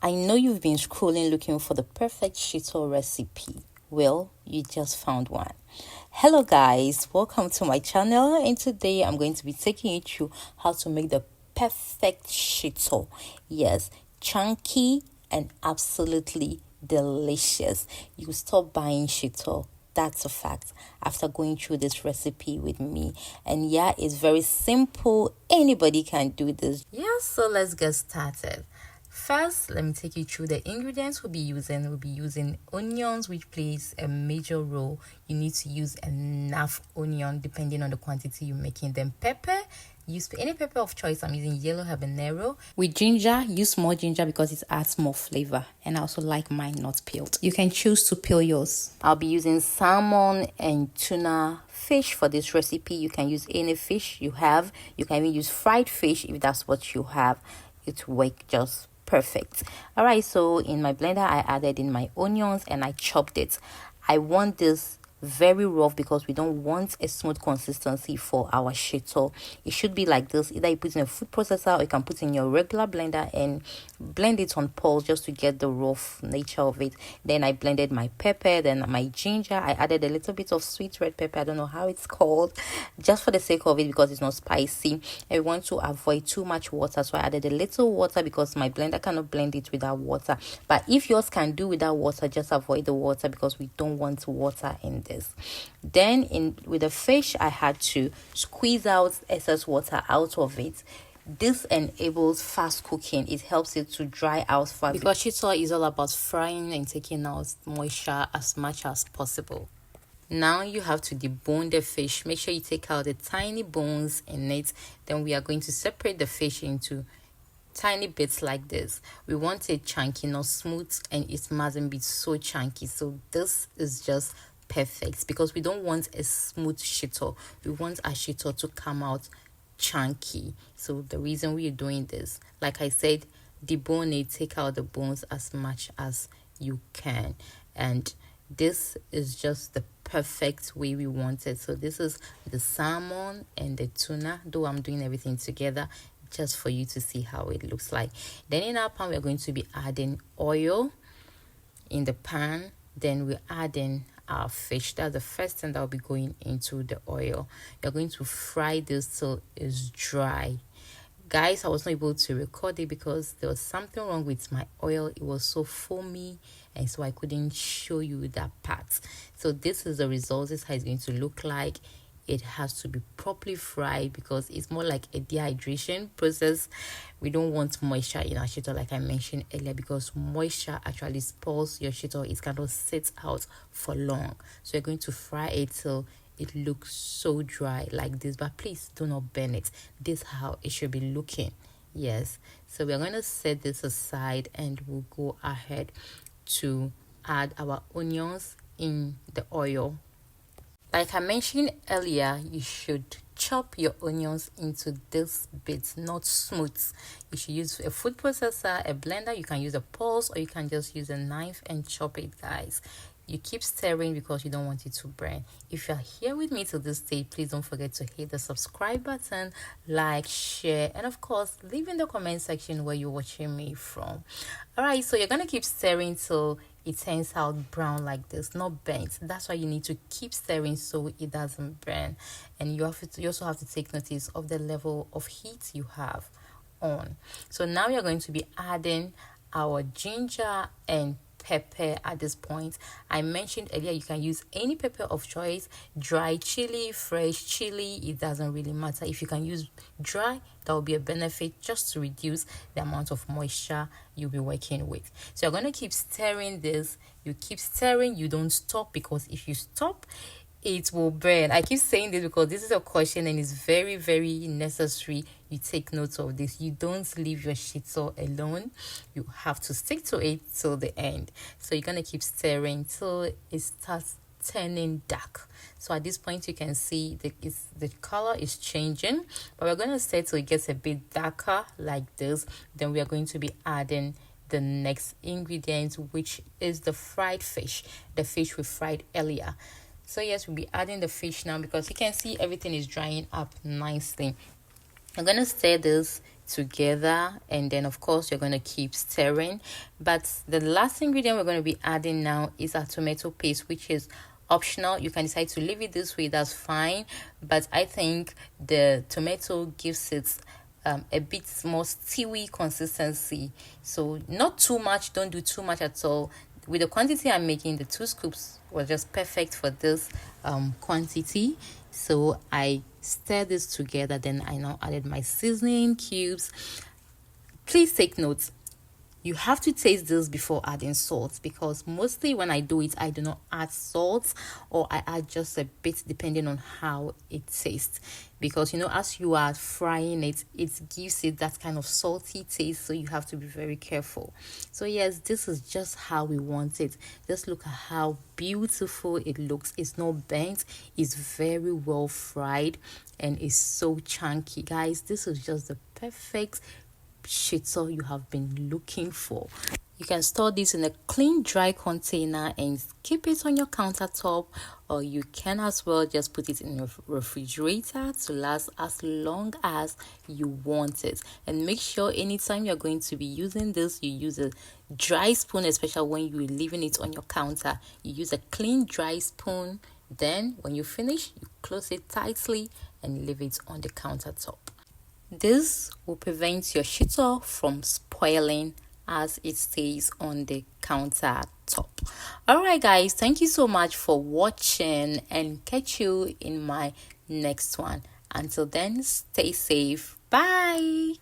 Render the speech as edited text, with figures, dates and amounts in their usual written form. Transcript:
I know you've been scrolling looking for the perfect shito recipe. Well, you just found one. Hello guys, welcome to my channel, and today I'm going to be taking you through how to make the perfect shito. Yes, chunky and absolutely delicious. You stop buying shito. That's a fact after going through this recipe with me. And yeah, it's very simple. Anybody can do this. Yeah, so let's get started. First, let me take you through the ingredients we'll be using. We'll be using onions, which plays a major role. You need to use enough onion depending on the quantity you're making. Then pepper, use any pepper of choice. I'm using yellow habanero. With ginger, use more ginger because it adds more flavor. And I also like mine not peeled. You can choose to peel yours. I'll be using salmon and tuna fish for this recipe. You can use any fish you have. You can even use fried fish if that's what you have. It will work just perfect. All right, so in my blender I added in my onions and I chopped it. I want this very rough because we don't want a smooth consistency for our shito. It should be like this. Either you put in a food processor or you can put in your regular blender and blend it on pulse just to get the rough nature of it. Then I blended my pepper, then my ginger. I added a little bit of sweet red pepper. I don't know how it's called, just for the sake of it because it's not spicy. And we want to avoid too much water, so I added a little water because my blender cannot blend it without water. But if yours can do without water, just avoid the water because we don't want water in this. Then with the fish, I had to squeeze out excess water out of it. This enables fast cooking. It helps it to dry out fast because shito is all about frying and taking out moisture as much as possible. Now you have to debone the fish. Make sure you take out the tiny bones in it. Then we are going to separate the fish into tiny bits like this. We want it chunky, not smooth, and it mustn't be so chunky. So this is just perfect because we don't want a smooth shito. We want our shito to come out chunky. So the reason we are doing this, like I said, debone it, take out the bones as much as you can, and this is just the perfect way we want it. So this is the salmon and the tuna, though I'm doing everything together just for you to see how it looks like. Then in our pan we're going to be adding oil in the pan. Then we're adding our fish. That's the first thing that will be going into the oil. You're going to fry this till it's dry. Guys, I was not able to record it because there was something wrong with my oil. It was so foamy, and so I couldn't show you that part. So this is the result. This is how it's going to look like. It has to be properly fried because it's more like a dehydration process. We don't want moisture in our shito, like I mentioned earlier, because moisture actually spoils your shito. It cannot sit out for long. So you're going to fry it till it looks so dry like this, but please do not burn it. This is how it should be looking. Yes, so we're going to set this aside and we'll go ahead to add our onions in the oil. Like I mentioned earlier, you should chop your onions into this bits, not smooth. You should use a food processor, a blender. You can use a pulse or you can just use a knife and chop it, guys. You keep stirring because you don't want it to burn. If you're here with me to this stage, please don't forget to hit the subscribe button, like, share, and of course leave in the comment section where you're watching me from. All right, so you're gonna keep stirring till it turns out brown like this, not burnt. That's why you need to keep stirring so it doesn't burn. And you also have to take notice of the level of heat you have on. So now you're going to be adding our ginger and pepper at this point. I mentioned earlier you can use any pepper of choice, dry chili, fresh chili, it doesn't really matter. If you can use dry, that will be a benefit just to reduce the amount of moisture you'll be working with. So you're going to keep stirring this. You keep stirring, you don't stop, because if you stop, it will burn. I keep saying this because this is a caution and it's very, very necessary you take note of this. You don't leave your shito alone. You have to stick to it till the end. So you're gonna keep stirring till it starts turning dark. So at this point you can see the color is changing, but we're gonna stay till it gets a bit darker like this. Then we are going to be adding the next ingredient, which is the fried fish, the fish we fried earlier. So yes, we'll be adding the fish now because you can see everything is drying up nicely. I'm gonna stir this together, and then of course you're going to keep stirring. But the last ingredient we're going to be adding now is our tomato paste, which is optional. You can decide to leave it this way, that's fine, but I think the tomato gives it a bit more stewy consistency. So not too much, don't do too much at all. With the quantity I'm making, the 2 scoops was just perfect for this quantity. So I stirred this together, then I now added my seasoning cubes. Please take note, you have to taste this before adding salt, because mostly when I do it, I do not add salt, or I add just a bit depending on how it tastes. Because as you are frying it, it gives it that kind of salty taste, so you have to be very careful. So yes, this is just how we want it. Just look at how beautiful it looks. It's not burnt, it's very well fried, and it's so chunky. Guys, this is just the perfect shito you have been looking for. You can store this in a clean, dry container and keep it on your countertop, or you can as well just put it in your refrigerator to last as long as you want it. And make sure anytime you're going to be using this, you use a dry spoon, especially when you're leaving it on your counter. You use a clean, dry spoon. Then when you finish, you close it tightly and leave it on the countertop. This will prevent your shito from spoiling as it stays on the countertop. Alright guys, thank you so much for watching, and catch you in my next one. Until then, stay safe. Bye.